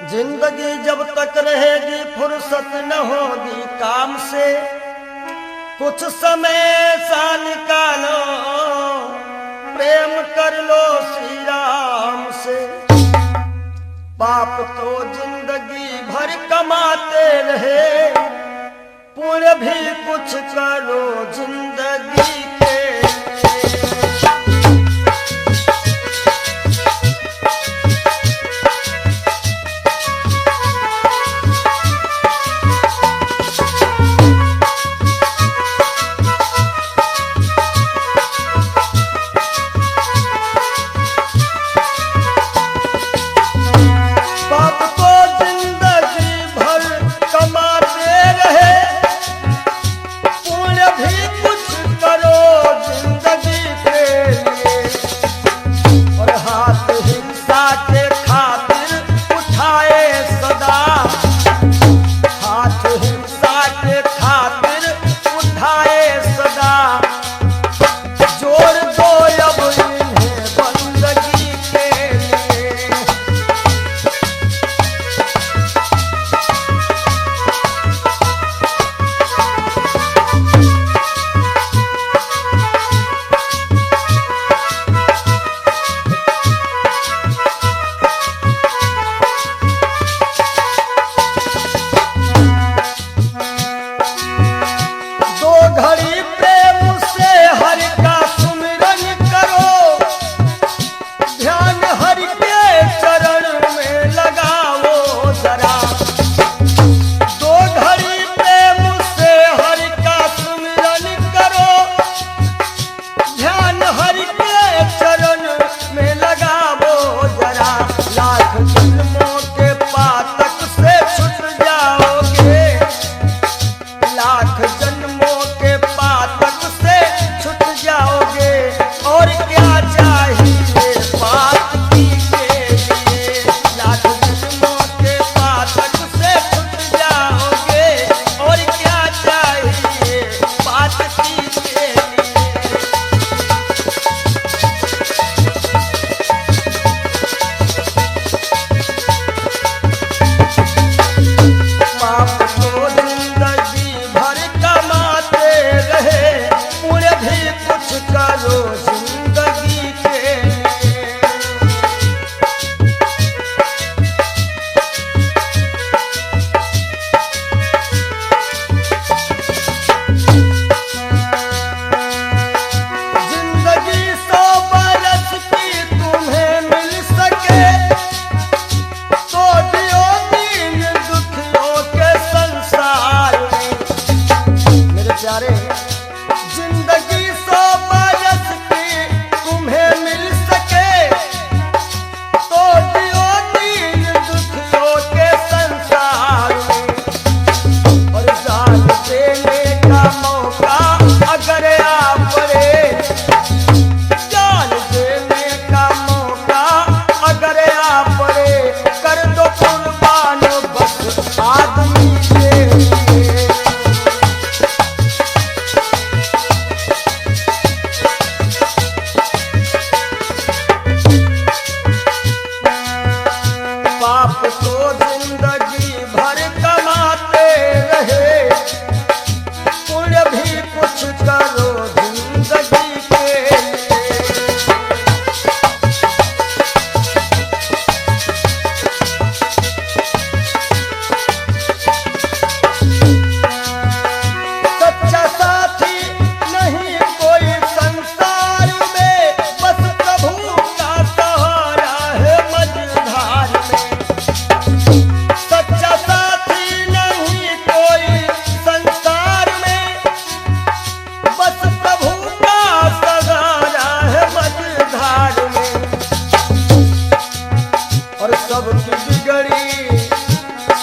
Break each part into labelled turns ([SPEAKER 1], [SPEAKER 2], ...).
[SPEAKER 1] जिंदगी जब तक रहेगी फुर्सत न होगी काम से, कुछ समय सा निकालो प्रेम कर लो श्री राम से। पाप तो जिंदगी भर कमाते रहे, पुण्य भी कुछ करो जिंदगी के।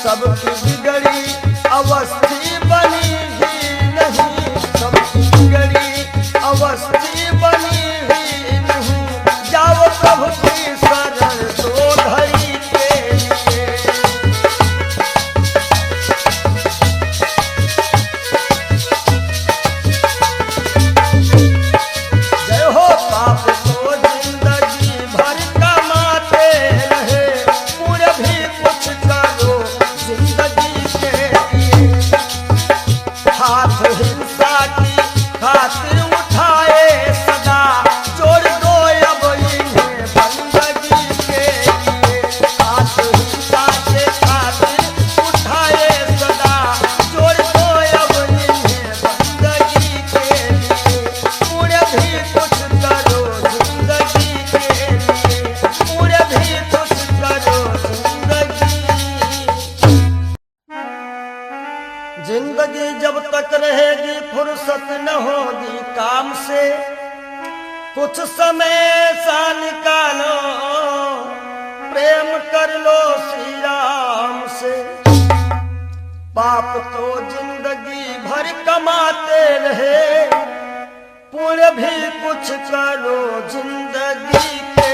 [SPEAKER 1] सबकी बिगड़ी अवस्थी बनी ही नहीं, सबकी बिगड़ी अवस्थी बनी ही नहीं। जाओ प्रभु की शरण दो घड़ी के लिए। जय हो पाप को जिंदगी भर कमाते रहे, पूरे भी कुछ फुर्सत न होगी काम से, कुछ समय सा निकालो, प्रेम कर लो श्री राम से। पाप तो जिंदगी भर कमाते रहे, पुण्य भी कुछ करो जिंदगी के।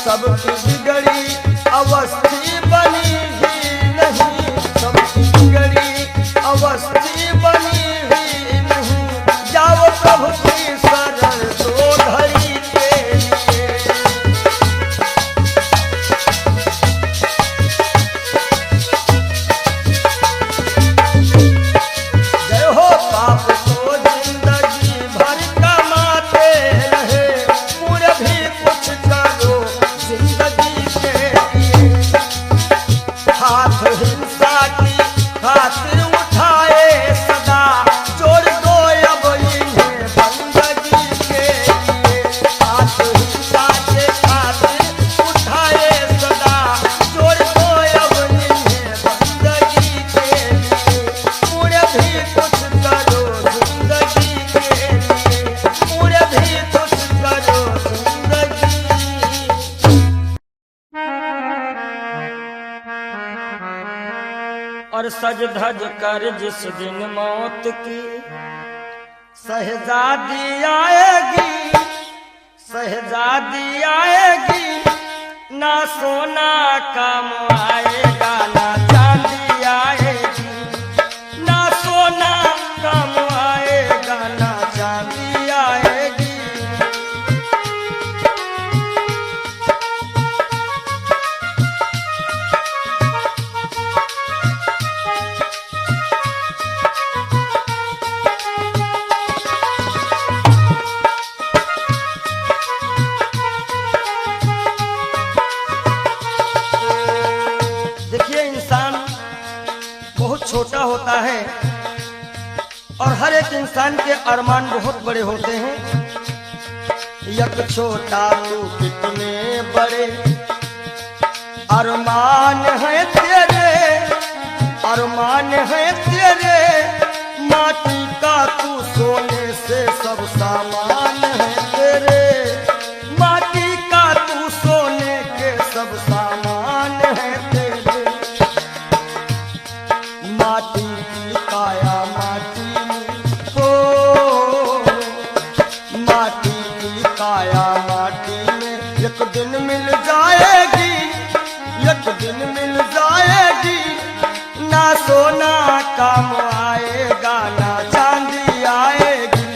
[SPEAKER 1] सबकी बिगड़ी अवस्थी बनी ही नहीं, सबकी बिगड़ी अवस्थी बनी ही नहीं। जाओ प्रभु की शरण दो घड़ी के लिए। जय हो पाप को जिंदगी भर कमाते रहे, पूरे भी कुछ करो जिंदगी के। सज धज कर जिस दिन मौत की शहजादी आएगी, शहजादी आएगी, ना सोना काम आएगा ना चांदी आएगी, ना सोना काम आएगा ना चांदी आएगी। देखिए, इंसान बहुत छोटा होता है और हर एक इंसान के अरमान बहुत बड़े होते हैं। यक छोटा तू कितने बड़े अरमान है तेरे, अरमान है तेरे, माटी का तू सोने से सब सामान है तेरे, माटी का तू सोने के सब सामान है तेरे। माटी की काया माटी में हो, माटी की काया माटी में एक दिन मिल जाएगी, एक दिन मिल जाएगी, ना सोना काम आएगा ना चांदी आएगी,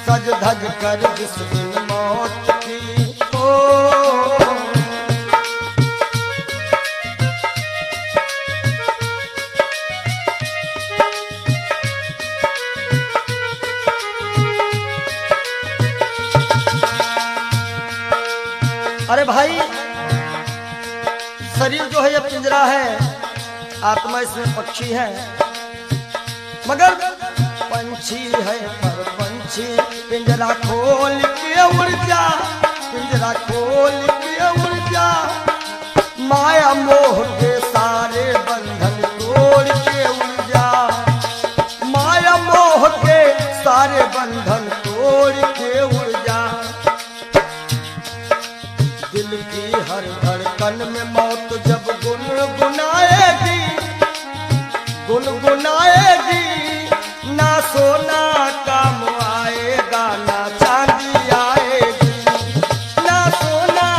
[SPEAKER 1] सज धज कर जिस दिन मौत की हो। अरे भाई, शरीर जो है ये पिंजरा है, आत्मा इसमें पक्षी है, मगर पंछी है पर पंछी पिंजरा खोल के उड़ जा, पिंजरा खोल के उड़ जा, माया मोह के सारे बंधन तोड़ के उड़ जा, माया मोह के सारे बंधन तोड़ के उड़ जा। दिल की हर धड़कन में मौत जब गुनगुनाएगी, गुनगुनाएगी, ना सोना काम आएगा ना चांदी आएगी, ना सोना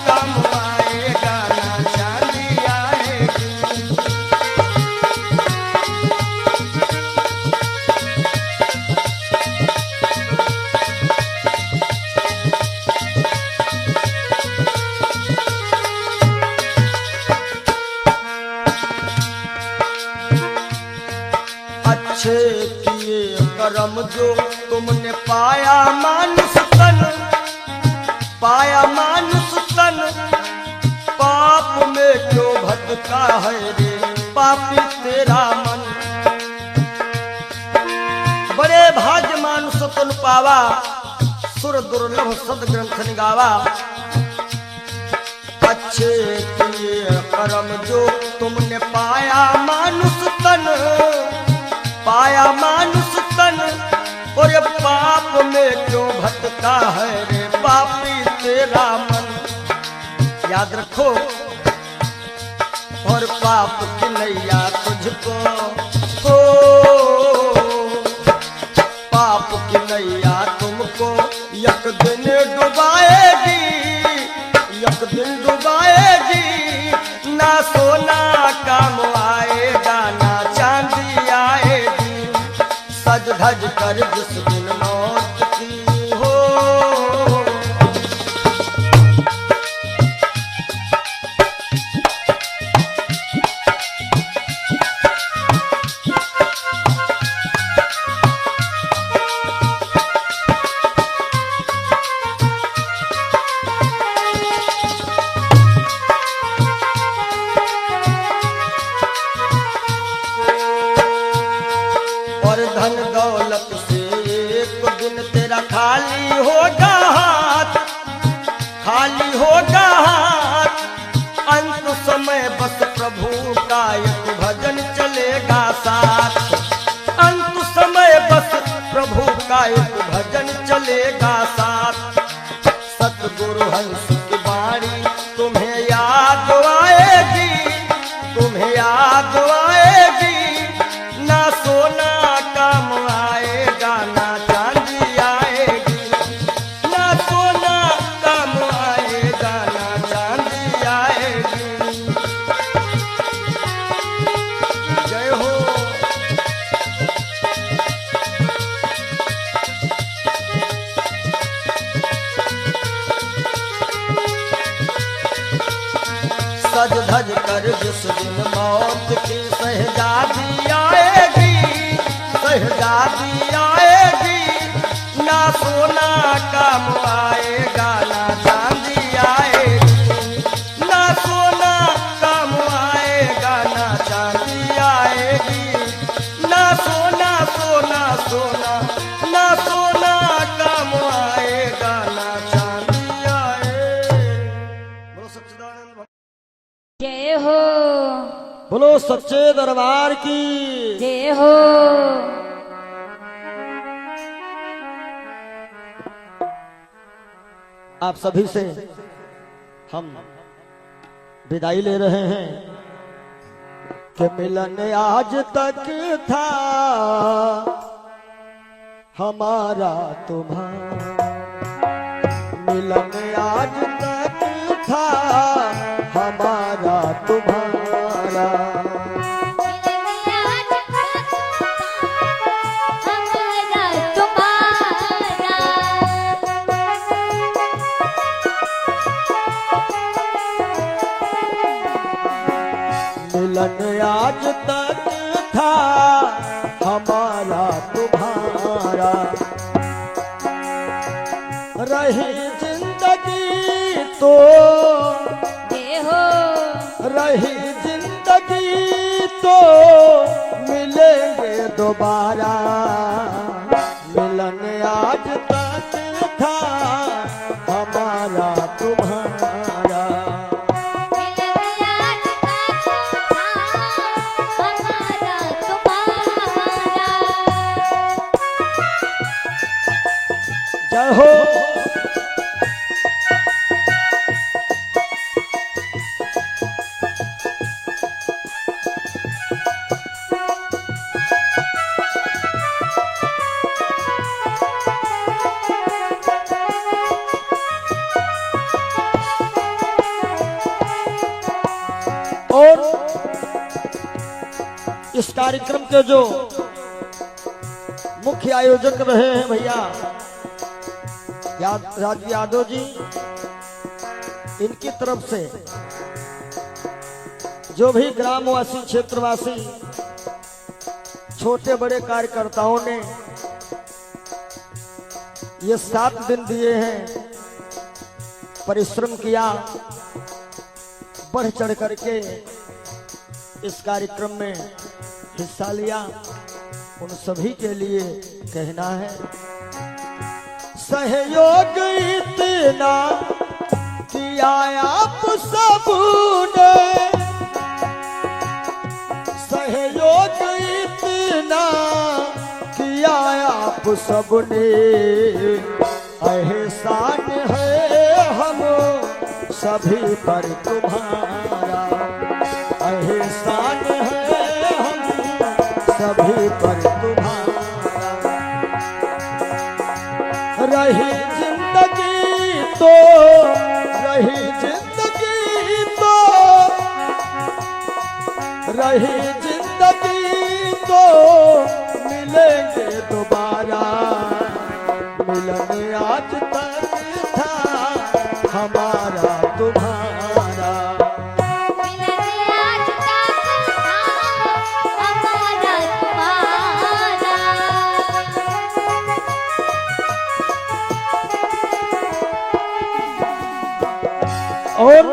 [SPEAKER 1] काम आएगा ना चांदी आएगी। अच्छे किए कर्म जो तुमने पाया मानुष तन, पाया मानुष तन, पाप में क्यों भटका है रे पापी तेरा मन। बड़े भाग्य मानुष तन पावा, सुर दुर्लभ सद ग्रंथ निगावा। अच्छे किए कर्म जो तुमने पाया मानुष तन, पाया मानुष तन, और ये पाप में क्यों भटका है रे पापी तेरा मन। याद रखो, और पाप की नैया तुझको हो, पाप की नैया तुमको एक दिन डुबाएगी, एक दिन डुबाएगी, ना सोना काम आएगा ना चांदी आएगी, सज धज कर जिस दिन मौत की हो। और धन दौलत से एक दिन तेरा खाली होगा हाथ, खाली होगा हाथ, अंत समय बस प्रभु का एक भजन चलेगा साथ, अंत समय बस प्रभु का एक भजन चलेगा साथ। सतगुरु हंस की वाणी तुम्हें याद आएगी, तुम्हें याद आएगी, बोलो सच्चे दरबार की
[SPEAKER 2] जय हो।
[SPEAKER 1] आप सभी से हम विदाई ले रहे हैं कि मिलन आज तक था हमारा तुम्हारा, मिलन आज तक था हमारा तुम्हारा, मिलन आज तक था हमारा तुम्हारा, रही जिंदगी तो रही जिंदगी तो मिलेंगे दोबारा, मिलन आज तक था हमारा तुम्हारा, जय हो। और इस कार्यक्रम के जो मुख्य आयोजक रहे हैं भैया राजू यादव जी, इनकी तरफ से जो भी ग्रामवासी क्षेत्रवासी छोटे बड़े कार्यकर्ताओं ने ये 7 दिन दिए हैं, परिश्रम किया, बढ़ चढ़ करके इस कार्यक्रम में हिस्सा लिया, उन सभी के लिए कहना है सहयोग इतना किया आप सबने, सहयोग इतना किया आप सबने, एहसान है हम सभी पर तुम्हारा, एहसान है हम सभी पर तुम्हारा, रही जिंदगी तो रही जिंदगी तो रही जिंदगी तो मिलेंगे दोबारा, मिलन आज तक था हमारा तुम्हारा, और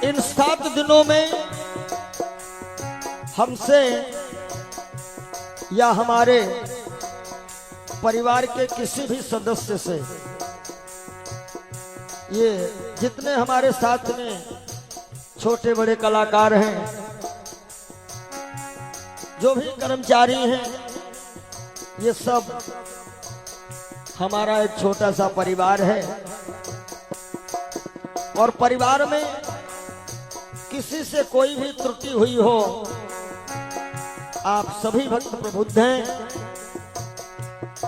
[SPEAKER 1] इन 7 दिनों में हमसे या हमारे परिवार के किसी भी सदस्य से, ये जितने हमारे साथ में छोटे बड़े कलाकार हैं, जो भी कर्मचारी हैं, ये सब हमारा एक छोटा सा परिवार है, और परिवार में किसी से कोई भी त्रुटि हुई हो, आप सभी भक्त प्रबुद्ध हैं,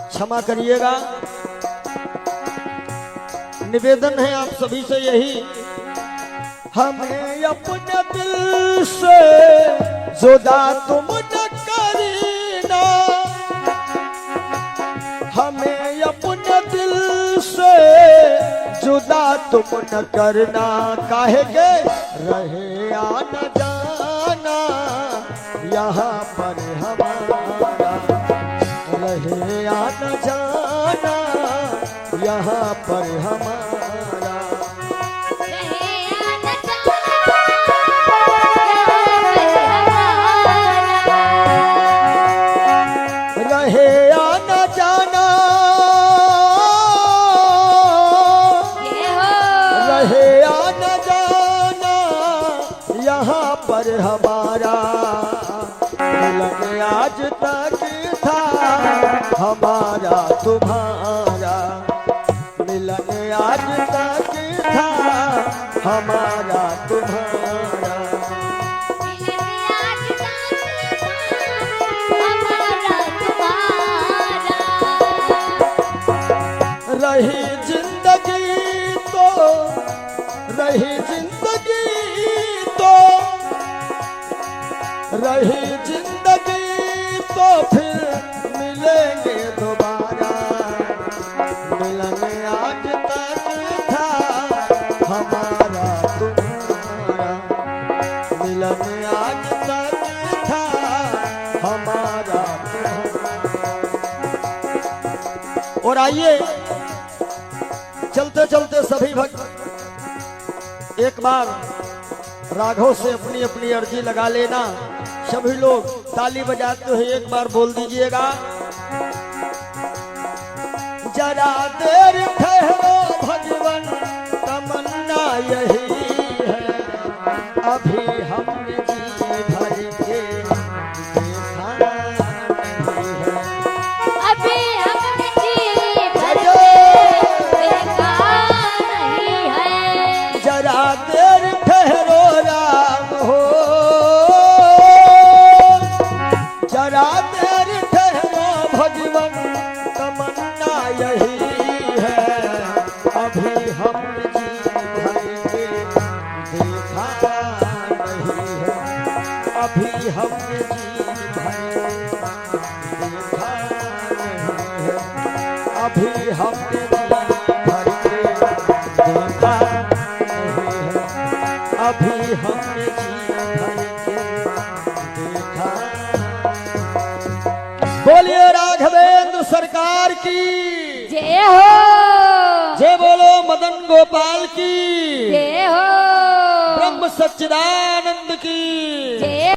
[SPEAKER 1] क्षमा करिएगा। निवेदन है आप सभी से यही, हमें अपने दिल से जुदा तुम न करना, हमें अपने दिल से जुदा तुम न करना, काहेंगे रहे आना जाना यहाँ पर हमारा, रहे आना जाना यहाँ पर हमारा, रहे आना जाना, रहे आना जाना हमारा तुम्हारा मिलन आज तक था, हमारा तुम्हारा रही जिंदगी तो, रही जिंदगी तो, रही जिंदगी तो फिर मिलेंगे दोबारा, मिलन आज तक था, हमारा तुम्हारा मिलन आज तक था, हमारा तुम्हारा। और आइए चलते चलते सभी भक्त एक बार राघव से अपनी अपनी अर्जी लगा लेना। सभी लोग ताली बजाते हुए एक बार बोल दीजिएगा, जरा देर ठहरो भगवन तमन्ना यही है, अभी हमने जी भर के देखा नहीं है,
[SPEAKER 2] अभी हमने जी भर के देखा नहीं है।
[SPEAKER 1] जरा देर ठहरो राम हो, जरा देर ठहरो भगवन तमन्ना यही है, अभी हम जी भर के देखा नहीं है, अभी हम जी भर के देखा नहीं है, अभी हम जी भर के देखा नहीं है, अभी हमने जी भर के देखा। बोलिए राघवेंद्र सरकार की
[SPEAKER 2] जय हो,
[SPEAKER 1] जय बोलो मदन गोपाल की
[SPEAKER 2] जय हो,
[SPEAKER 1] ब्रह्म सच्चिदानंद की
[SPEAKER 2] जय।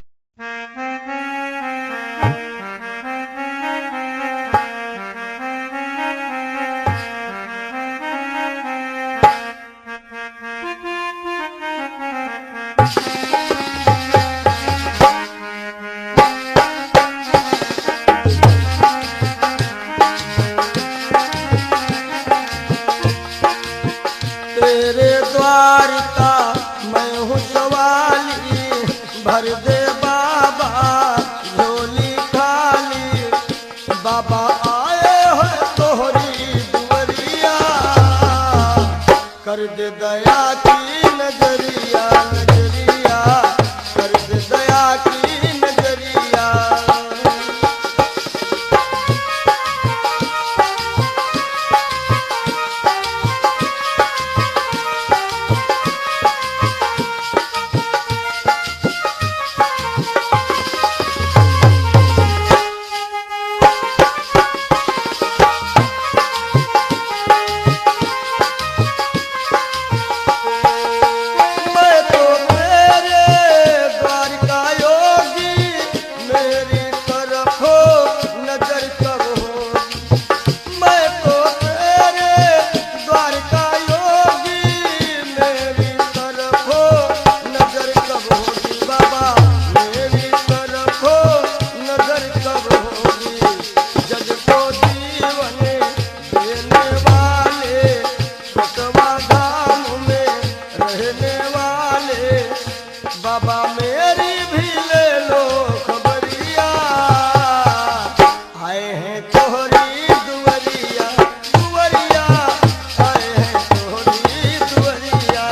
[SPEAKER 1] तेरे द्वार का मैं हूँ सवाली, भर दे बाबा झोली खाली, बाबा आए हो तोहरी दुवरिया, कर दे दया की नजरिया, नजरिया कर दे दया की नजरिया। मैं तो तेरे द्वार का योगी, मेरी तरफ हो नजर कब हो, मैं तो तेरे द्वार का योगी, मेरी तरफ हो नजर कब होगी, बाबा मेरी तरफ हो नजर कब होगी, जग को जीवन देने वाले, बसवा धाम में रहने वाले, बाबा मेरी भी ले लो खबरिया, आए हैं तोहरी दुवरिया, दुवरिया आए हैं तोहरी दुवरिया।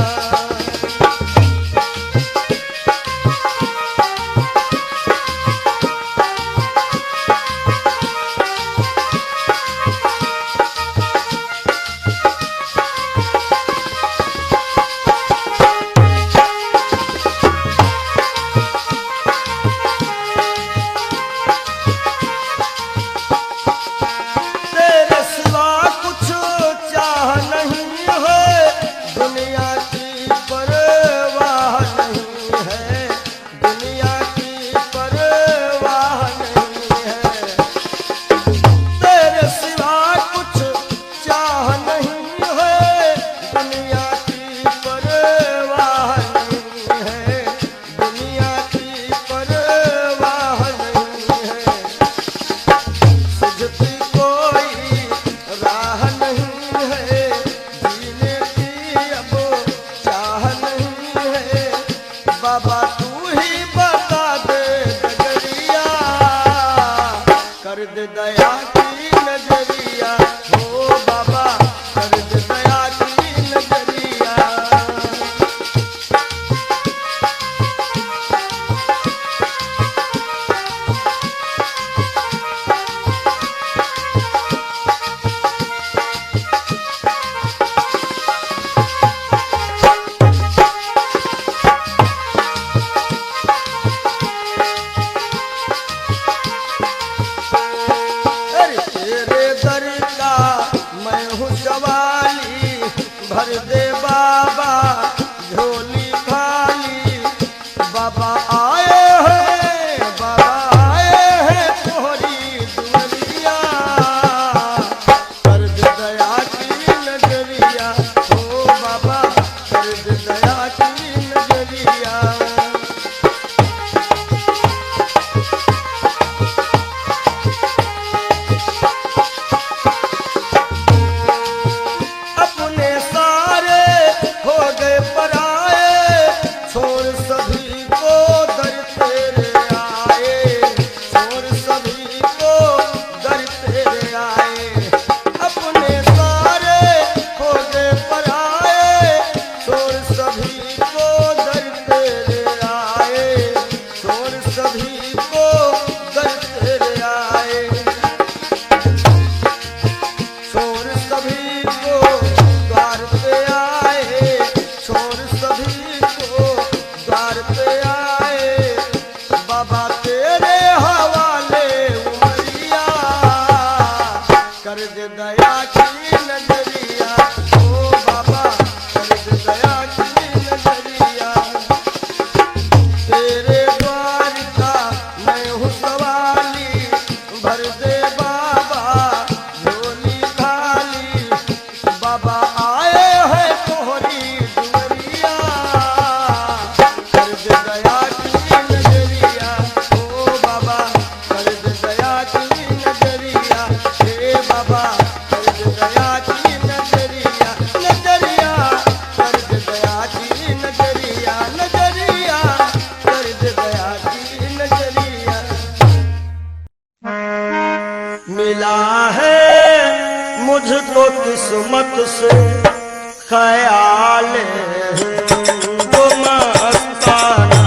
[SPEAKER 1] नजरिया हो बाबा कर दे दया की नजरिया। अरे तेरे दर का मैं हूँ सवाली, भर दे बाबा झोली खाली। बाबा आए हैं तोहरी दुनिया, कर दे दया की नजरिया ओ बाबा कर दे दया की नजरिया। अपने सारे हो गए पराए, छोड़ सभी को दर तेरे आए, छोड़ सभी को दर तेरे आए। अपने सारे हो गए पराए, छोड़ सभी को दर तेरे आए, छोड़ सभी को दर तेरे आए। छोड़ सभी को द्वार पे आए, छोड़ सभी को द्वार पे आए। बाबा तेरे हवाले उमरिया, कर दे दया की नजरिया ओ बाबा कर दे दया की नजरिया। तेरे द्वार का मैं हूँ सवाली, भर दे बाबा झोली खाली। बाबा आए हैं तोहरी दुनिया, कर दे दया की नजरिया ओ बाबा कर दे दया की नजरिया। हे बाबा कर दे दया की नजरिया, नजरिया कर दे दया की नजरिया, नजरिया कर दे दया की नजरिया। मिला है मुझको किस्मत से ख्याल वो मस्ताना।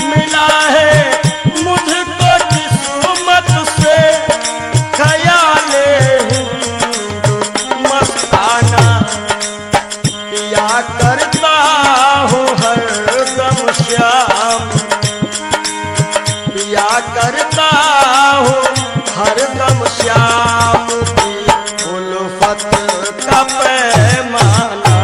[SPEAKER 1] मिला है मुझको किस्मत से ख्याल मस्ताना। पिया करता हूँ हरदम श्याम, पिया करता हूँ हरदम श्याम की उल्फत का पैमाना।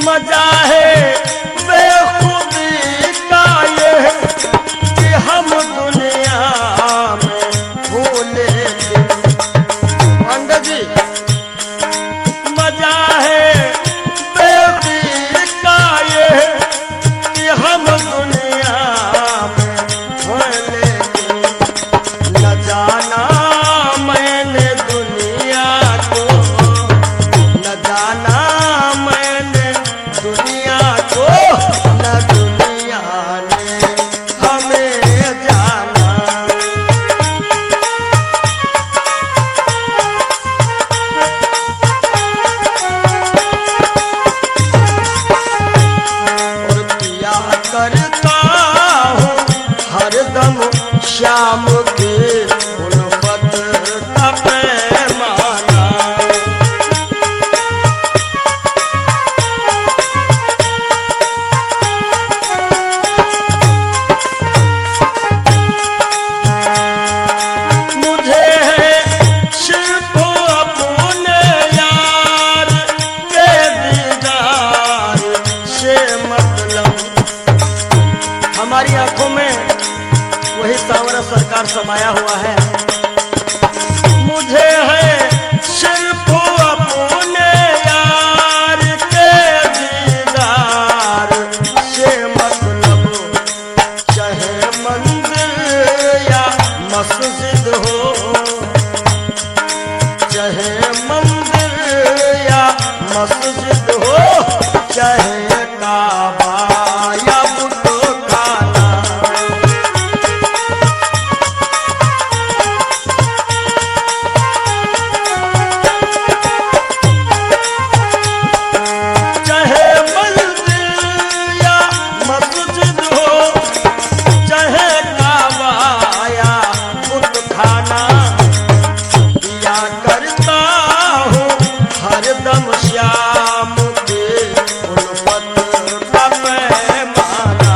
[SPEAKER 1] मजा है बेखुदी का ये कि हम दुनिया में भूले थे। पंडित जी मजा है बेखुदी का ये कि हम दुनिया में भूले थे। न जाना मैंने दुनिया को, न जाना मैंने दुनिया को, न दुनिया ने हमें जाना। और पिया करता हूँ हरदम श्याम की उल्फत का पैमाना। मुझे है सिर्फ अपने यार के दीदार से मतलब। हमारी आंखों में वही सांवरा सरकार समाया हुआ है। मुझे है सिर्फ अपने यार के चाहे काबा या बुतखाना। चाहे मंदिर या मस्जिद हो, चाहे काबा या बुतखाना, या करता हूँ हरदम श्याम के उल्फत का पैमाना।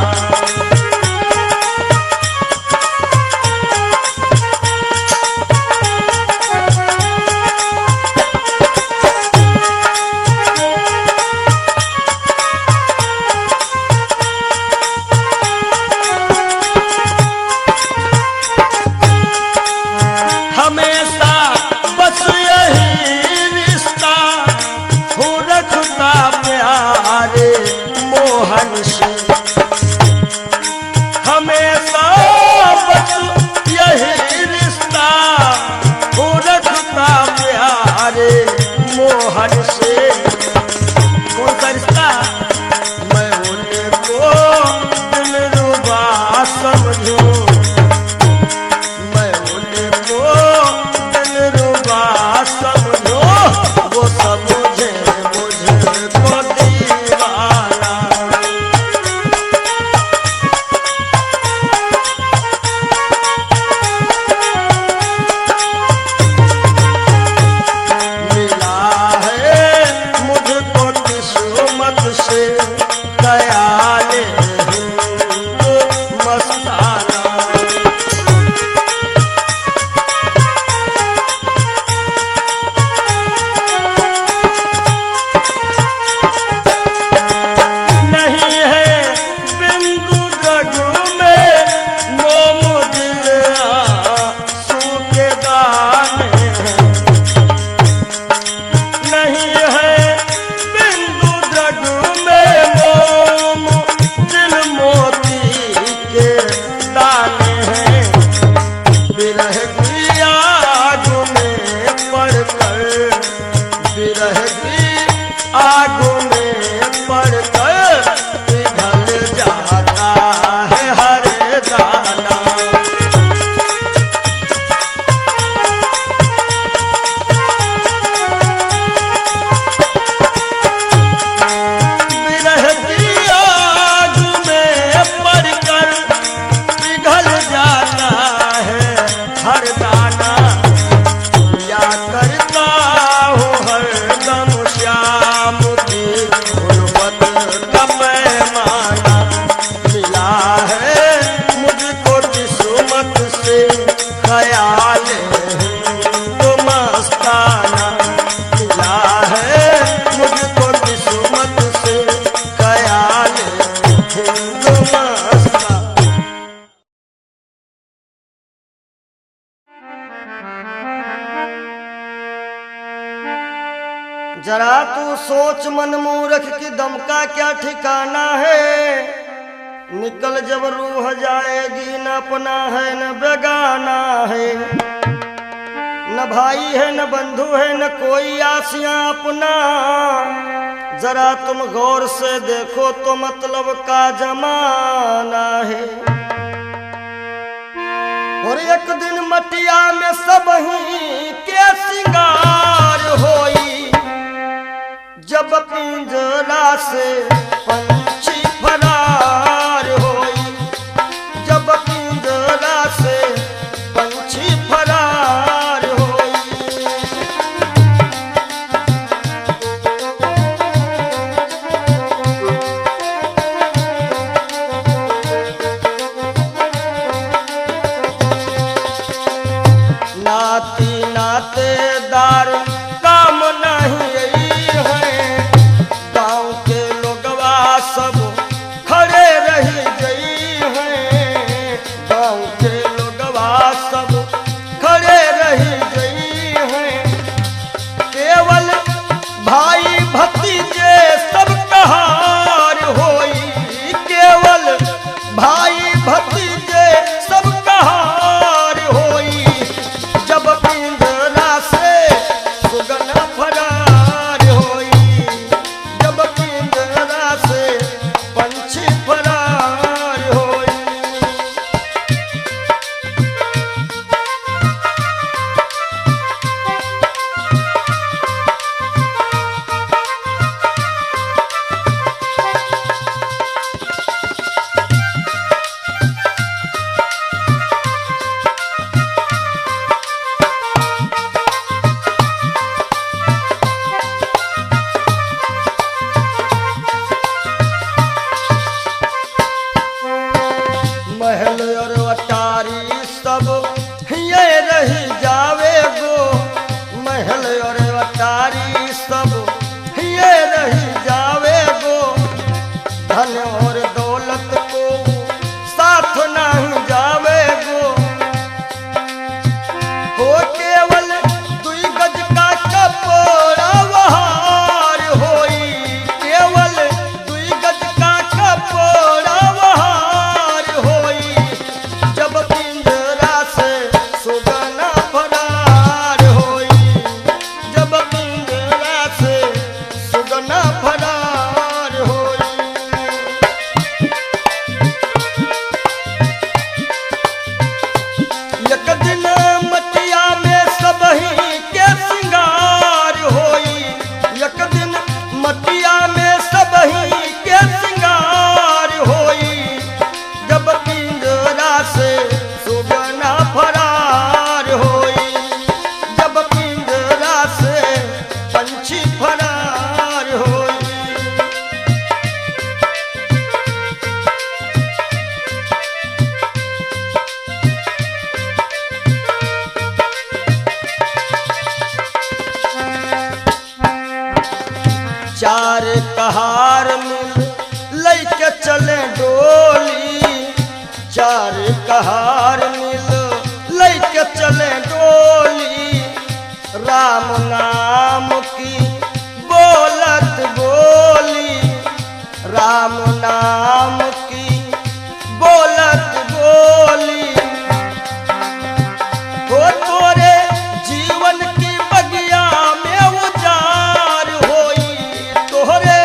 [SPEAKER 1] हमेशा बस यही रिश्ता हो रखता प्यारे मोहन से। हमेशा बस यही रिश्ता हो रखता प्यारे मोहन से। कौन सा रिश्ता? मैं उनको दिलरुबा समझूं, मैं उनको दिलरुबा समझो, वो समझे मुझको दीवाना। मिला है मुझको किस्मत से ख्याले हिंदू मस्ताना। नहीं है बिंदु रघु में मोम दिल आंसू के दाने हैं। नहीं है बिंदु रघु में मोम दिल मोती के दाने हैं। विरह की आग में पड़कर, विरह की आग में पड़कर पिघल जाता है हर दाना। विरह की आग में पड़कर पिघल जाता है हर दाना। या करता हूँ हरदम श्याम की उल्फत का पैमाना। मिला है मुझको किस्मत से ख्याल हिंदू मस्ताना। मिला है मुझको किस्मत से ख्याल हिंदू मस्ताना। जरा तू सोच मन मूर्ख की दम का क्या ठिकाना है। निकल जब रूह जाएगी, न अपना है न बेगाना है, न भाई है न बंधु है न कोई आसियां अपना। जरा तुम गौर से देखो तो मतलब का जमाना है। और एक दिन मटिया में सब ही के सिंगार होई, जब पिंजरा से पंछी फरार होई, जब पिंजरा से पंछी फरार होई। नाती नातेदार काम नहीं है, गांव के लोगवा सब खड़े रही गई हैं। गांव के लोगवा सब खड़े रही गई हैं। केवल भाई भतीजे सब कहार होई, केवल भाई भतीजे सब कहार होई। जब पिंजरा से सुगना फरार होई, जब पिंजरा कहार मिल लैके चले डोली, चार कहार मिल लैके चले डोली, राम नाम की बोलत बोली, राम नाम की बोलत बोली। हो तोरे जीवन की बगिया में उजार होई, तोरे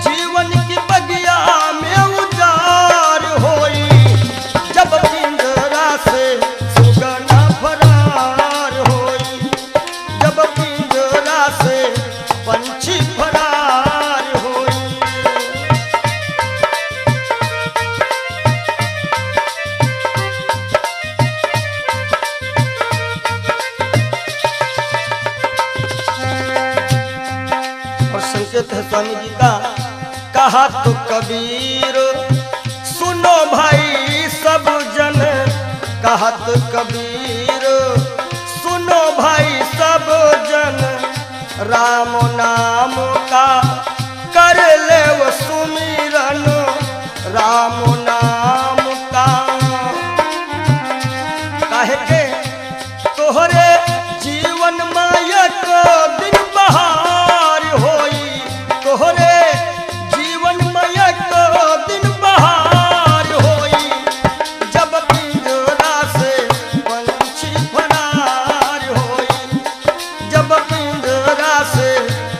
[SPEAKER 1] जीवन की बगिया में उजार होई, जब पिंजरा से सुगना फरार होई, जब पिंजरा से पंछी फरार होई। और संकेत है स्वामी जी का, कहा तो कबीर सुनो भाई सब जन, कहा तो कबीर सुनो भाई सब जन, राम नाम का कर ले वो सुमिरन, राम नाम का। काहे के तोहरे जीवन मायक दिन बहार होई, तोहरे जीवन मायक दिन बहार होई, जब पिंजरा से पंछी फरार होई, जब पिंजरा से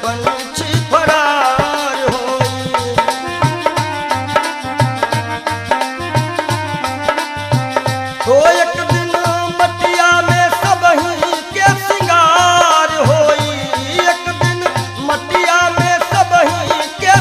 [SPEAKER 1] पंछी फरार होई। तो एक दिन मटिया में सबही के सिंगार होई, एक दिन मटिया में सबही के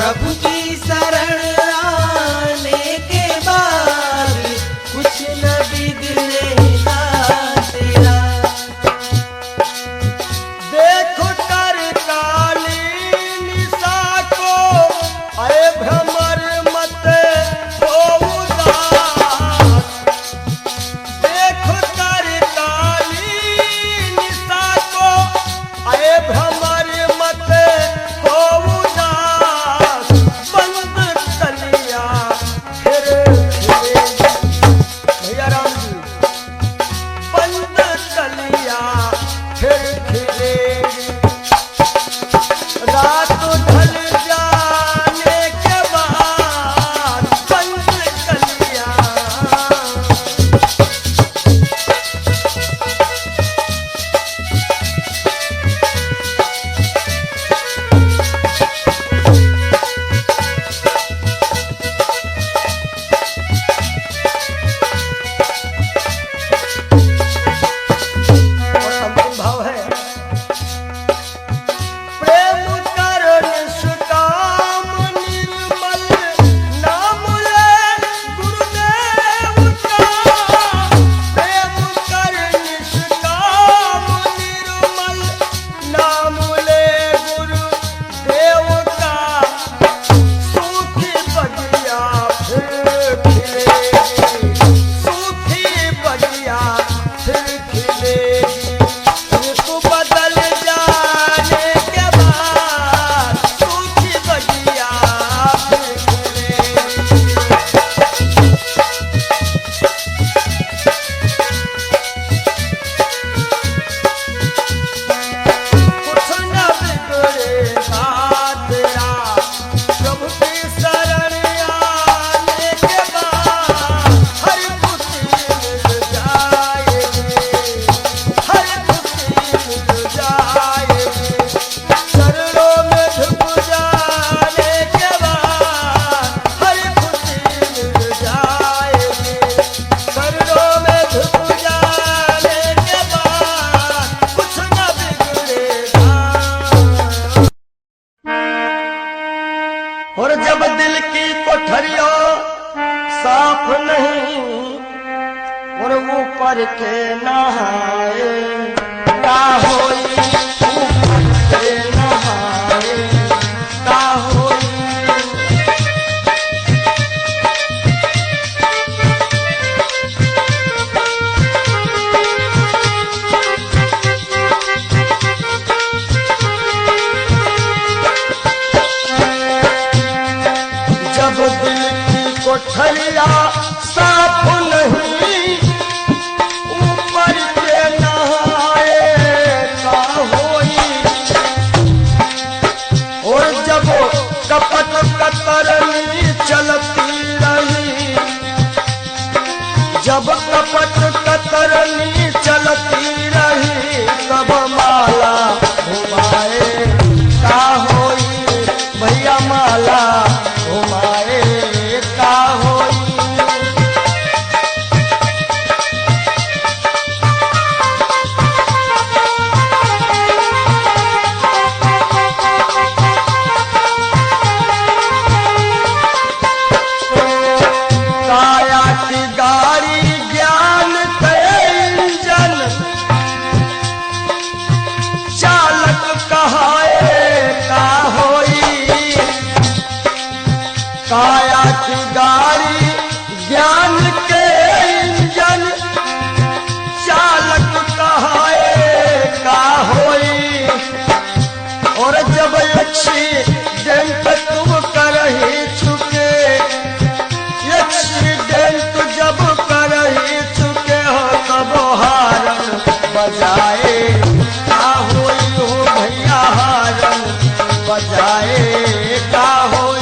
[SPEAKER 3] प्रभु की शरण आने के बाद कुछ न बिगड़ेगा तेरा।
[SPEAKER 1] देखो कर काली निशा को, अरे भ्रमर मत हो उदास। देखो कर काली निशा को, अरे भ्रमर मत हो उदास। बंद कलिया फिर खिलेगी। भैया राम जी, बंद कलिया फिर खिलेगी। रात ढल जाने के बाद बंद कलिया। और अंतिम भाव है, प्रेम कर निष्काम निर्मल नाम ले गुरुदेव का। प्रेम कर निष्काम निर्मल नाम ले गुरुदेव का। सूखी बगिया फिर खिलेगी। सूखी बगिया फिर खिलेगी। ऋतु बदल जाने के बाद सूखी बगिया फिर खिलेगी। कुछ न बिगड़ेगा तेरा, प्रभु की शरण आने के बाद हर खुशी मिल जाएगी। हर खुशी मिल जाएगी। चरणों में झुक जाने के बाद हर खुशी मिल जाएगी। चरणों में झुक जाने के बाद कुछ न बिगड़ेगा। और जब दिल की कोठरियों साफ नहीं, और ऊपर के नहाए का होई। ऊपर के नहाए का होई। जब दिल की कोठरिया साफ नहीं, ऊपर के नहाए का होई। और जब कपट कतरनी चलती रही, जब कपट कतरनी चलती रही, तब माला घुमाए का होई। भैया माला घुमाए का होई। काया की गाड़ी ज्ञान के इंजन, चालक कहाए का होई। काया की गाड़ी ज्ञान के इंजन, चालक कहाए का होई। और जब एक्सीडेंट तुम करही चुके, एक्सीडेंट जब करही चुके हो, तब हारन बजाए का होई। हो भैया हारन बजाए का होई।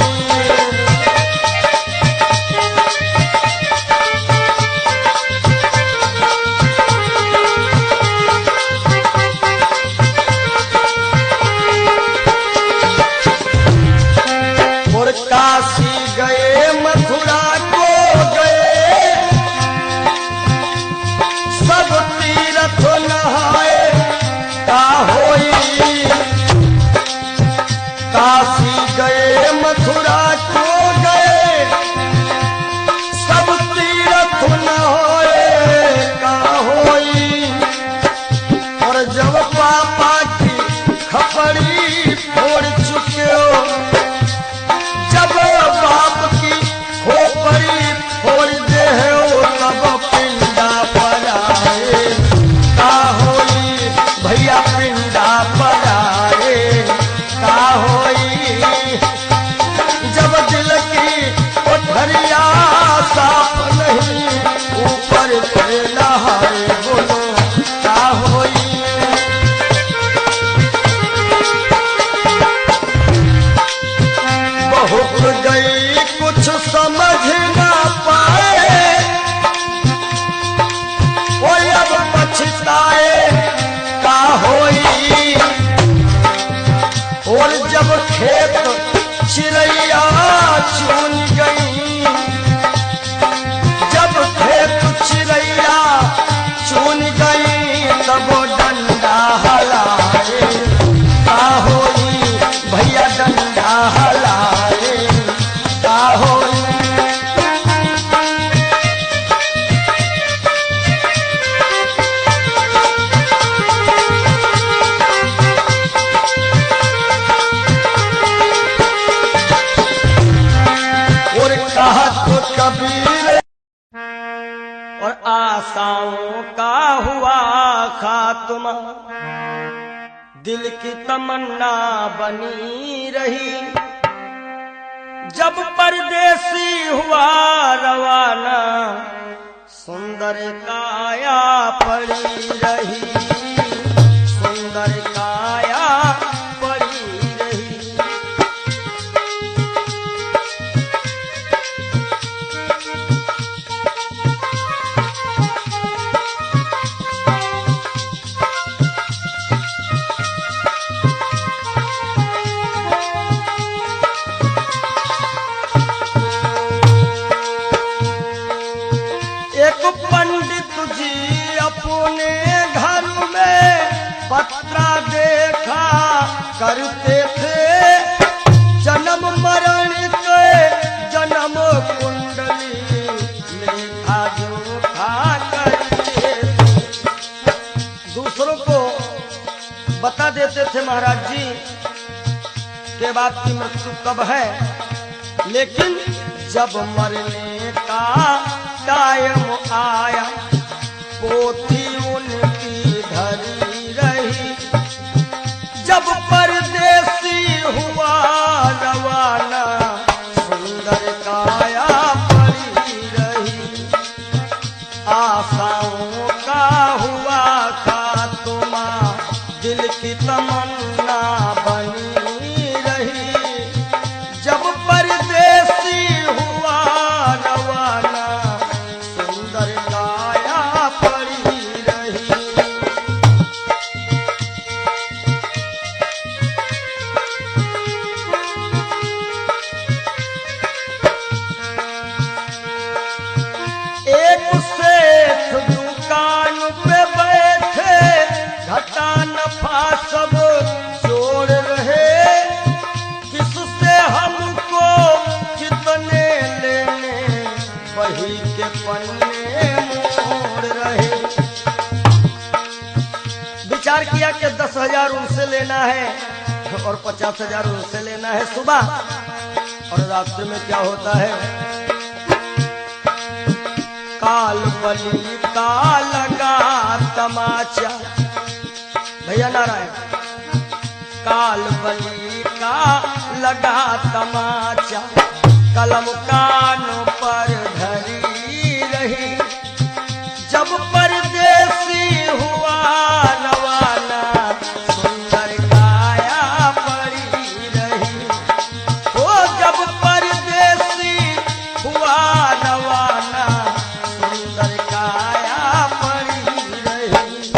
[SPEAKER 1] और काशी गए मथुरा को गए, सब तीर्थ नहाए का होई। काशी गए मथुरा गई कुछ समझ ना पाए, वो अब पछताए का होई। और जब खेत चिड़ैया चुन गई, जब खेत चिड़ैया चुन गई, तब डंडा हलाए का होई। भैया डंडा हलाए का होई। और कहा तो कबीर और आशाओं का हुआ खात्मा, दिल की तमन्ना बनी रही। जब परदेसी हुआ रवाना, सुंदर काया पड़ी रही, सुंदर काया पड़ी रही। एक पंडित जी अपने घर में पत्रा देखा करते थे, जन्म मरण के जन्म कुंडली लेखा जोखा करते थे। दूसरों को बता देते थे महाराज जी के बाद की मृत्यु कब है, लेकिन जब मरने का टाइम आया, पोथी उनकी धरी रही। जब परदेसी हुआ रवाना, सुंदर काया पड़ी रही। आशाओं का हुआ खात्मा, दिल की तमन्ना बनी रही। जब परदेसी हुआ रवाना, सुंदर काया पड़ी रही। एक सेठ दुकान पे बैठे, घाटा नफा सब जोड़ रहे। किससे हमको कितने लेने, वही के पन्ने मोड़ रहे। विचार किया कि 10,000 उनसे लेना है और 50,000 उनसे लेना है सुबह, और रास्ते में क्या होता है, काल बली का लगा तमाचा। भैया नारायण, काल बली का लगा तमाचा, कलम कानों पर धरी रही। जब परदेसी हुआ रवाना, सुंदर काया पड़ी रही। ओ जब परदेसी हुआ रवाना, सुंदर काया पड़ी रही।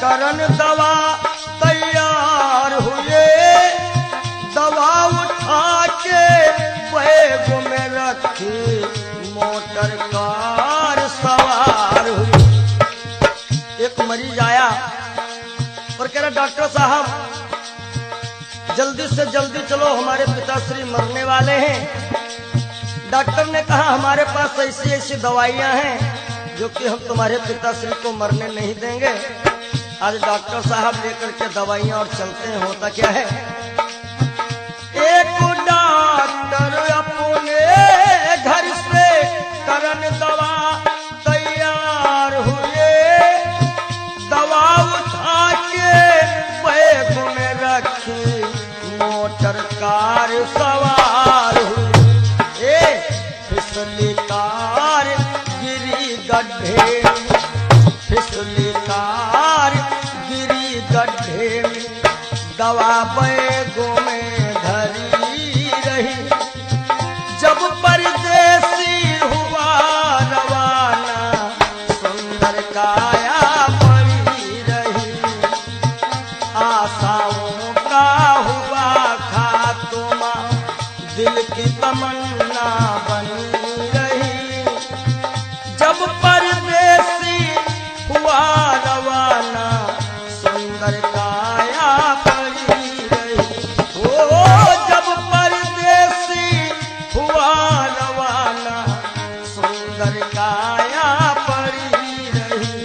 [SPEAKER 1] करन दवा तैयार हुए, दवा उठा के बैग में रखी, मोटर कार सवार हुई। एक मरीज आया और कह रहा डॉक्टर साहब जल्दी से जल्दी चलो, हमारे पिताश्री मरने वाले हैं। डॉक्टर ने कहा हमारे पास ऐसी ऐसी दवाइयां हैं जो कि हम तुम्हारे पिताश्री को मरने नहीं देंगे। आज डॉक्टर साहब लेकर के दवाइयां और चलते हैं। होता क्या है, एक डॉक्टर अपने घर से करन दवा तैयार हुए, सवार हुई। फिसली कार गिरी गड्ढे में, फिसली कार गिरी गड्ढे में, दवा बैगों में धरी रही। जब परदेसी हुआ रवाना, सुंदर काया पड़ी रही। आशाओं का हुआ खात्मा, दिल की तमन्ना बनी रही। जब परदेसी हुआ रवाना, सुंदर काया पड़ी रही। ओ जब परदेसी हुआ रवाना, सुंदर काया पड़ी रही।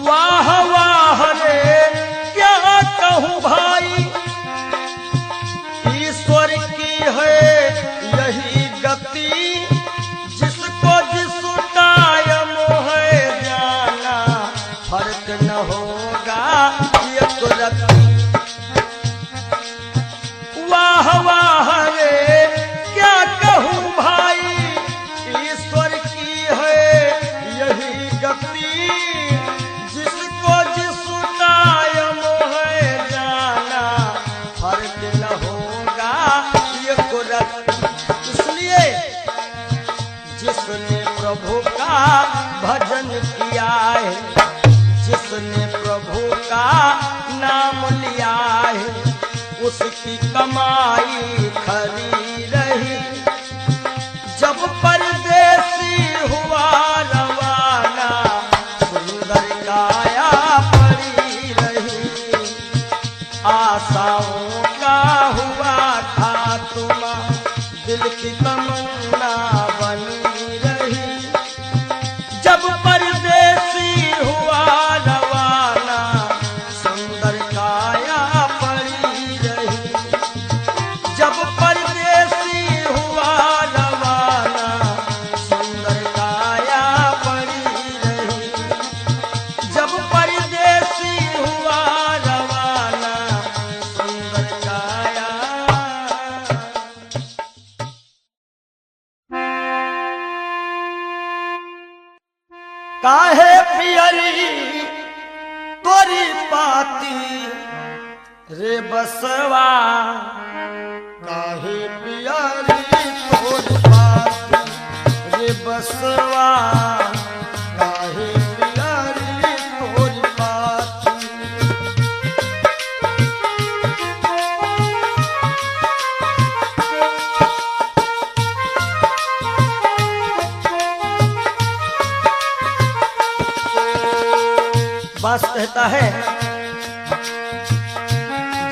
[SPEAKER 1] वाह वाह रे क्या कहूँ भाई, ईश्वर की है यही गति। जिसको जिस टाइम है जाना, फर्क न होगा एक रत्ती। वाह वाह रे क्या कहूँ भाई, ईश्वर की है यही गति। जिसको जिस टाइम है जाना, फर्क न होगा एक रत्ती। इसलिए जिसने प्रभु का भजन किया है, जिसने प्रभु का नाम लिया है, उसकी कमाई खरी रही। जब परदेसी हुआ रवाना, सुंदर काया पड़ी रही। आशाओं का हुआ खात्मा, दिल की तमन्ना बनी रही। जब परदेसी हुआ रवाना, सुंदर काया पड़ी रही। जब परदेसी हुआ रवाना, सुंदर काया पड़ी रही। जब परदेसी हुआ रवाना, सुंदर काया। काहे पियरी तोरी पाती रे बसवा, काहे पियरी तोरी पाती रे बसवा, काहे पियरी तोरी पाती। बास कहता है,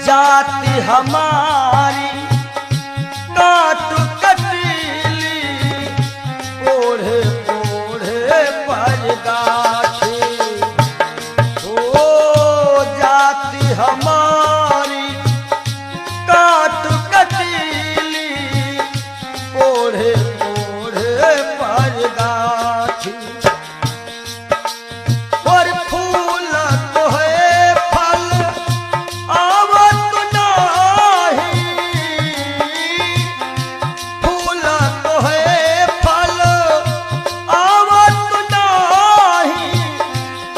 [SPEAKER 1] जाति हमारी काट कटीली, ओढ़े ओढ़े पर गाठी। ओ जाति हमारी काट कटीली, ओढ़े ओढ़े पर गाठी। और फूल तो है फल आवत नाही, फूल तो है फल आवत नाही।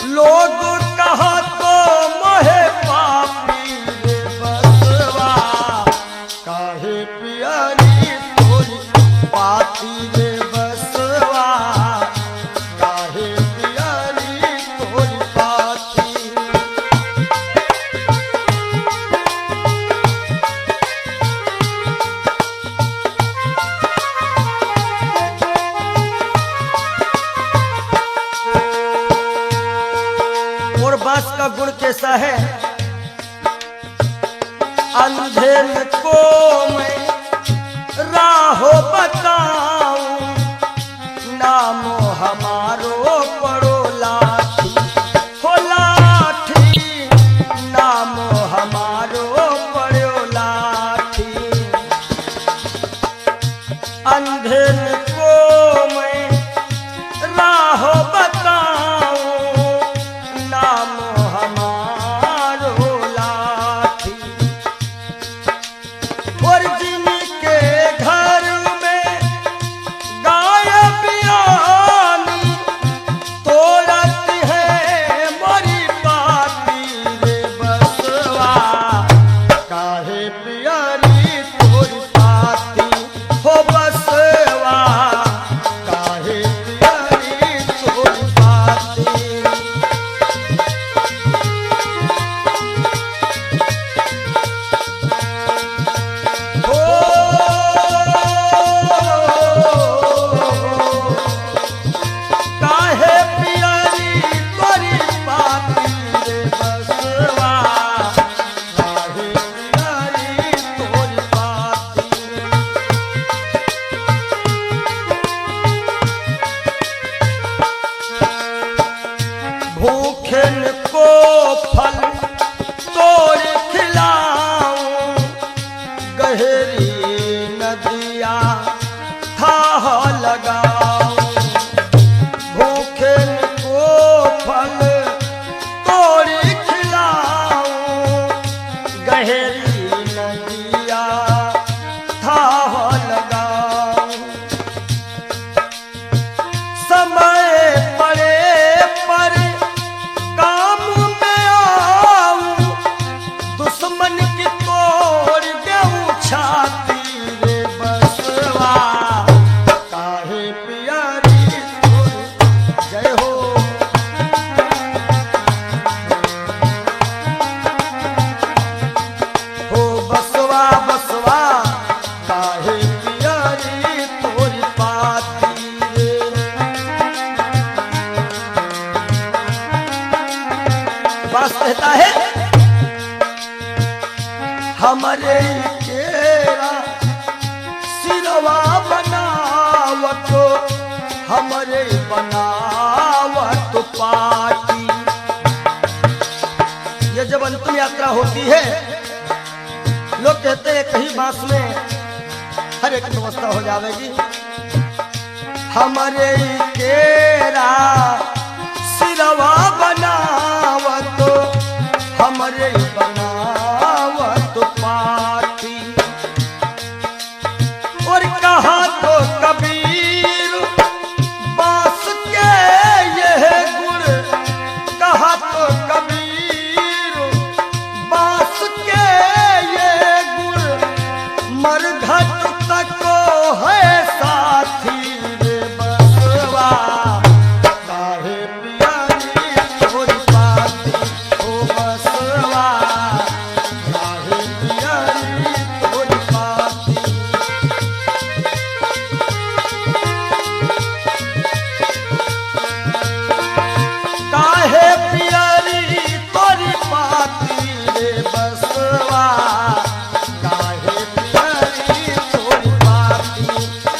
[SPEAKER 1] लोग कहा तो मोहे पापी रे बसवा, काहे पियरी तोरी पाती रे बसवा, काहे पियरी तोरी पाती। और बांस का गुण कैसा है, अंधेर को मैं राहो बताऊं, नामो हमारो पड़ो लाठी। हो लाठी, नामो हमारो पड़ो लाठी। अंधेर को मैं हमरे केरा सिरवा बनावत हमरे बनावत पाटी। ये जब अंतिम यात्रा होती है लोग कहते हैं कहीं बांस में हर एक व्यवस्था हो जाएगी। हमरे केरा सिरवा बनावत हमरे बनावत पाटी। और कहा तो कबीर बांस के यह गुण, कहा तो कबीर बांस के ये गुण मरघट तक है साथी रे बसवा। काहे पियारी तोरी पाती ओ बसवा, काहे पियारी तोरी पाती। काहे पियारी तोरी पाती रे बसवा, काहे पियारी तोरी पाती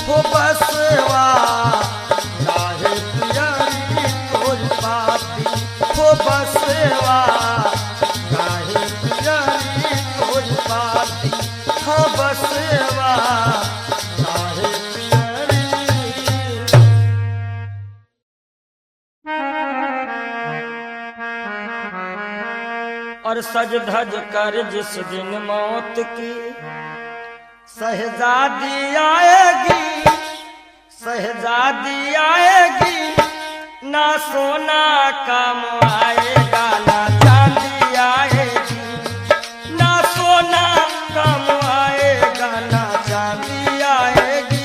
[SPEAKER 1] हो बसवा, काहे पियारी तोरी पाती हो बसवा, काहे पियारी तोरी पाती हो बसवा, काहे पियारी। और सज धज कर जिस दिन मौत की शहजादी आएगी, शहजादी आएगी, ना सोना काम आएगा ना चांदी आएगी, ना सोना काम आएगा ना चांदी आएगी।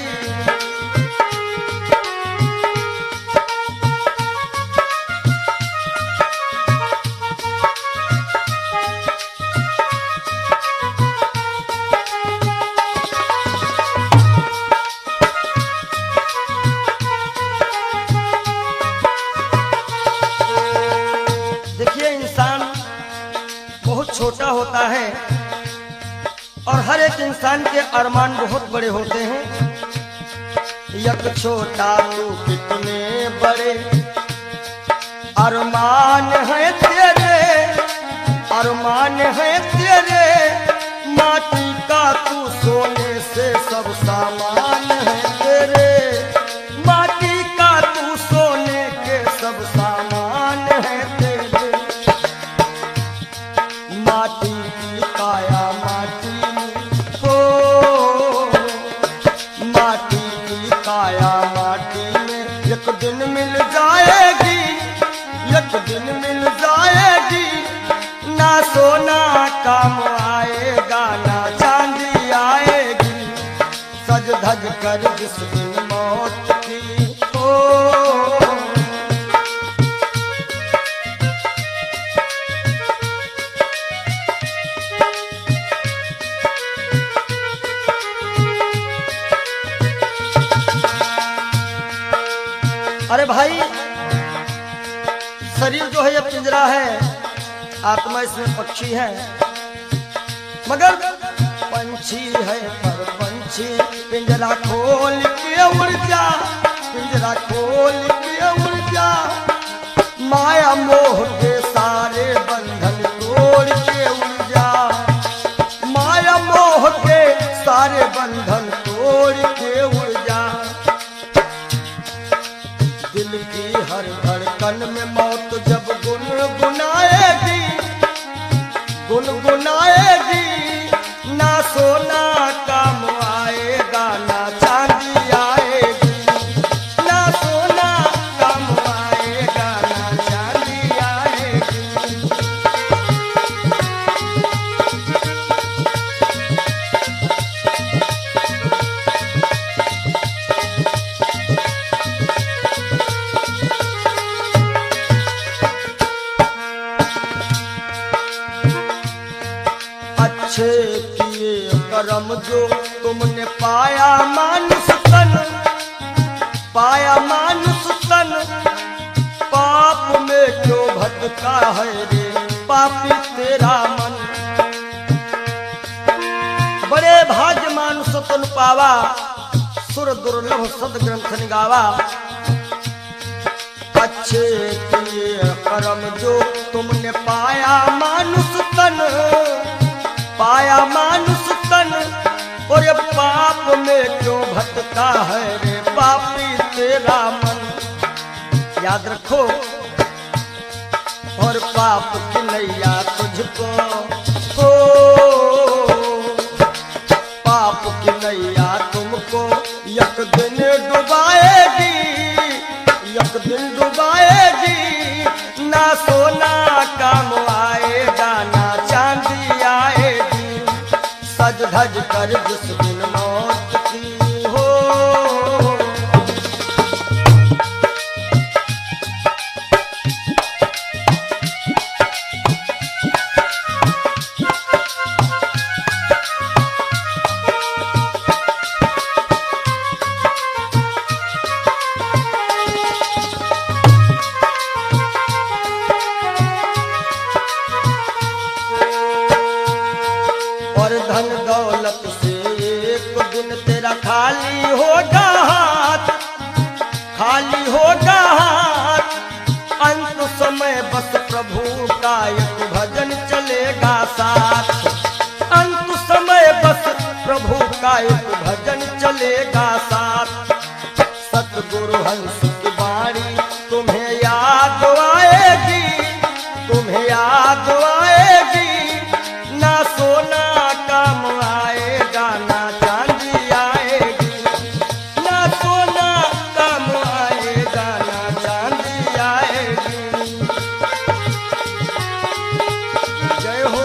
[SPEAKER 1] देखिए इंसान बहुत छोटा होता है और हर एक इंसान के अरमान बहुत बड़े होते हैं। यक छोटा तू कितने बड़े अरमान है तेरे, अरमान है तेरे, माटी का तू सोने से सब सामान है तेरे, माटी का तू सोने के सब सामान है तेरे। माटी की काया माटी में हो, माटी की काया माटी में एक दिन मिल जाएगी, एक दिन मिल जाएगी, ना सोना काम आएगा ना चांदी आएगी। सज धज कर जिस दिन मौत की हो। अरे भाई शरीर जो है ये पिंजरा है, आत्मा इसमें पक्षी है, मगर पंछी है पर पंछी पिंजरा खोल के उड़ जा, पिंजरा खोल के उड़ जा, माया मोह के सारे बंधन तोड़ के उड़ जा, माया मोह के सारे बंधन तोड़ के उड़ जा। दिल की हर धड़कन में मौत जब गुनगुनाएगी, गुनगुनाएगी, ना सोना काम आएगा ना चांदी आएगी, ना सोना काम आएगा ना चांदी आएगी। अच्छे किए कर्म जो तुमने पाया मानुष तन, पाया मानुष तन, पाप में क्यों भटका है रे पापी तेरा मन। सुतन पावा, सुर दुर्लभ सद ग्रंथ निगावा। अच्छे किए कर्म जो तुमने पाया मानुष तन, पाया मानुष तन, और ये पाप में क्यों भटका है रे पापी तेरा मन। याद रखो, और पाप की नैया तुझको हो, पाप की नैया तुमको एक दिन डुबाएगी, एक दिन डुबाएगी। ना सोना काम आएगा, ना चांदी आएगी। सज धज कर जिस दिन मौत की हो, धन दौलत से एक दिन तेरा खाली होगा हाथ, खाली होगा हाथ। अंत समय बस प्रभु का एक भजन चलेगा साथ, अंत समय बस प्रभु का एक भजन चलेगा साथ। सतगुरु हंस की बाणी तुम्हें याद आएगी, तुम्हें याद आएगी। ना सोना काम आएगा, ना चांदी आएगी। ना सोना काम आएगा, ना चांदी आएगी। जय हो।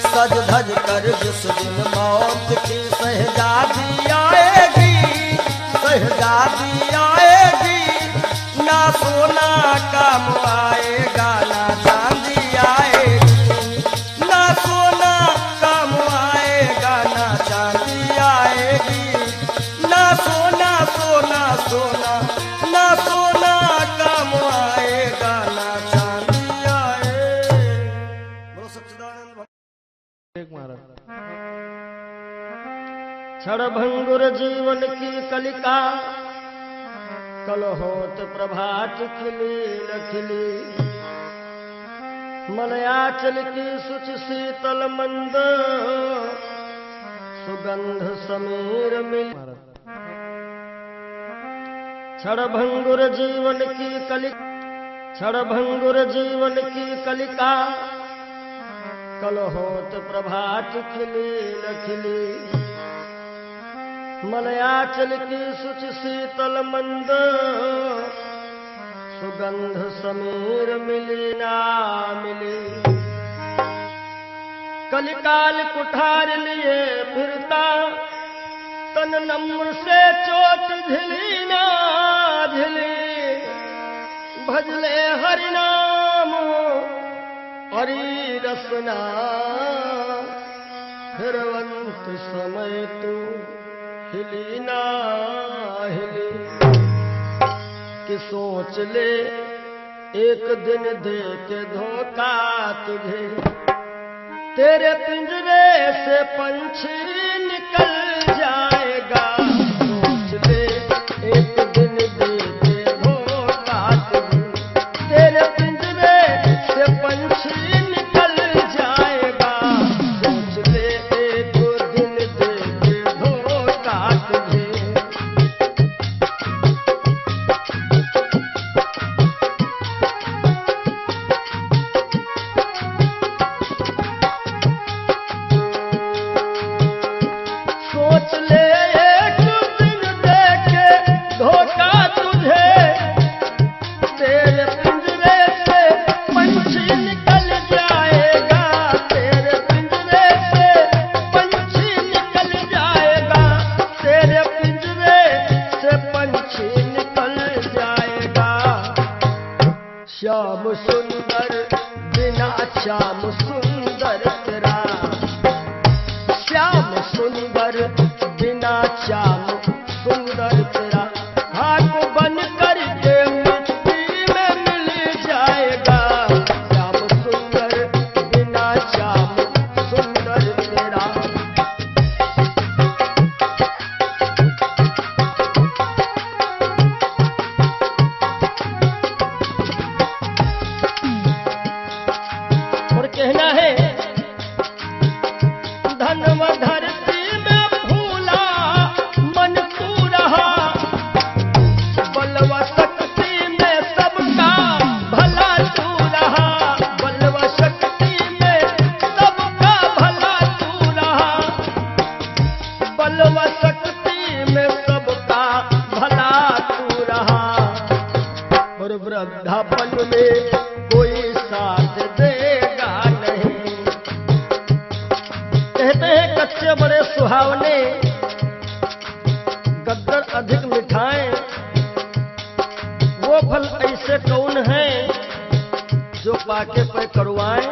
[SPEAKER 1] सज धज कर जिस दिन मौत की शहजादी आएगी, शहजादी आएगी। ना सोना काम आएगा, ना चांदी आएगी। ना सोना काम आएगा, ना चांदी आएगी। ना सोना सोना सोना, ना सोना काम आएगा, ना चांदी आएगी। बोलो सच्चिदानंद क्षणभंगुर जीवन की कलिका, कल होत प्रभात खिली न खिली। मलयाचल की सुच शीतल मंद, सुगंध समीर मिल। क्षणभंगुर जीवन की कलिका, क्षणभंगुर जीवन की कलिका, कल होत प्रभात खिली न खिली। मलयाचल की सुच शीतल मंद, सुगंध समीर मिली ना मिली। कलिकाल कुठार लिए फिरता, तन नम्र से चोट झिली ना झिली। भजले हरि नाम हरि रसना, फिरवंत समय तू हिली ना हिली। कि सोच ले एक दिन दे के धोखा तुझे, तेरे पिंजरे से पंछी निकल जाएगा। सोच ले एक दिन दे के धोखा तुझे, तेरे पिंजरे से पंछी निकल जाएगा। सोच ले एक दिन दे के धोखा तुझे। सोच ले एक दिन दे के धोखा तुझे, तेरे पिंजरे से पंछी निकल जाएगा। तेरे पिंजरे से पंछी निकल जाएगा। तेरे पिंजरे से पंछी निकल जाएगा। श्याम सुंदर बिना श्याम सुंदर तेरा, श्याम सुंदर बिना श्याम सुंदर तेरा। खाक बन कर के वृद्धापन में कोई साथ देगा नहीं। कहते हैं कच्चे बड़े सुहावने, गद्दर अधिक मिठाएं, वो फल ऐसे कौन है जो पाके पे करुआएं।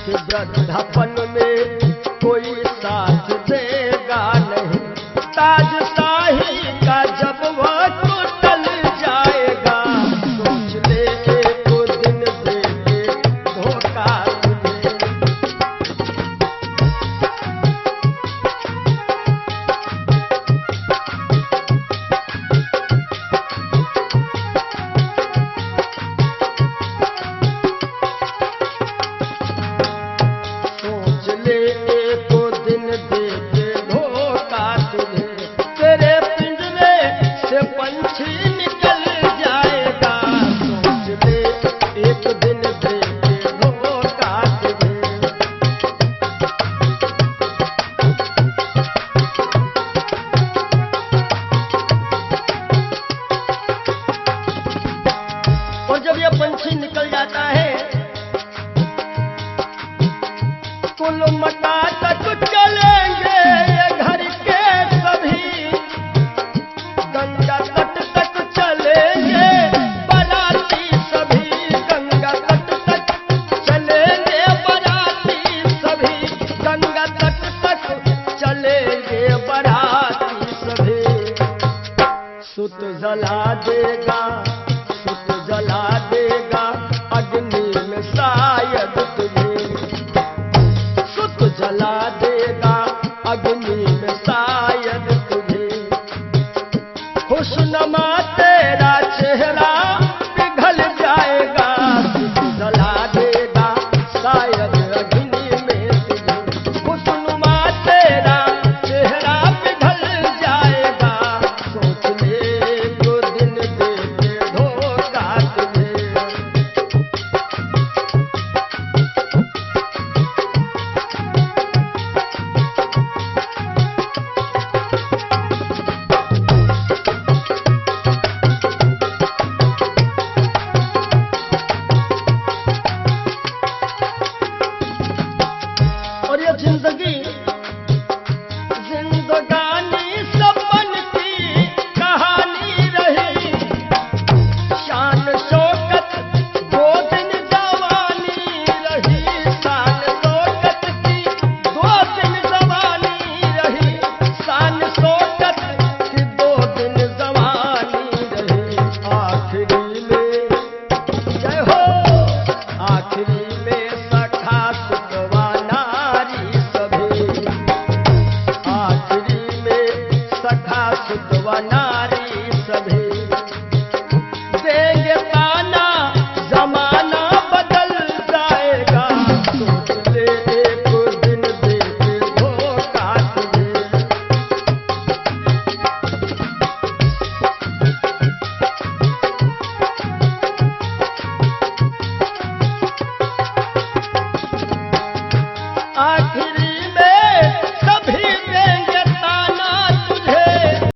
[SPEAKER 1] कि वृद्धापन में कोई साथ देगा नहीं, ताज शाही का जब वह तो टल जाएगा, सोच ले एक दिन दे के धोखा तुझे। सोच ले एक दिन दे के धोखा तुझे, तेरे पिंजरे से पंछी निकल जाएगा, सोच ले एक दिन दे के धोखा तुझे। और जब यह पंछी निकल जाता है, कुल मटा तक चलेंगे ये घर के सभी, गंगा तट तक चलेंगे बाराती सभी, गंगा तट तक चलेंगे बाराती सभी, गंगा तट तक चलेंगे बाराती सभी। सुत जला देगा, सुत जला देगा अग्नि में शायद तुझे, सुत जला देगा अग्नि में शायद तुझे। खुशनुमा तेरा चेहरा पिघल जाएगा, सुत जला देगा शायद अग्नि में तुझे। खुशनुमा तेरा चेहरा पिघल जाएगा, सोच ले दो दिन दे के धोखा तुझे। और ये जिंदगी जिंदगानी सपन की कहानी रही, शान शौकत दो दिन जवानी रही, शान शौकत की दो दिन जवानी रही, शान शौकत की दो दिन जवानी रही। आखिरी में जय हो, आखिरी में सखा सुतवा नारी सभी, आखिरी में सखा सुतवा नारी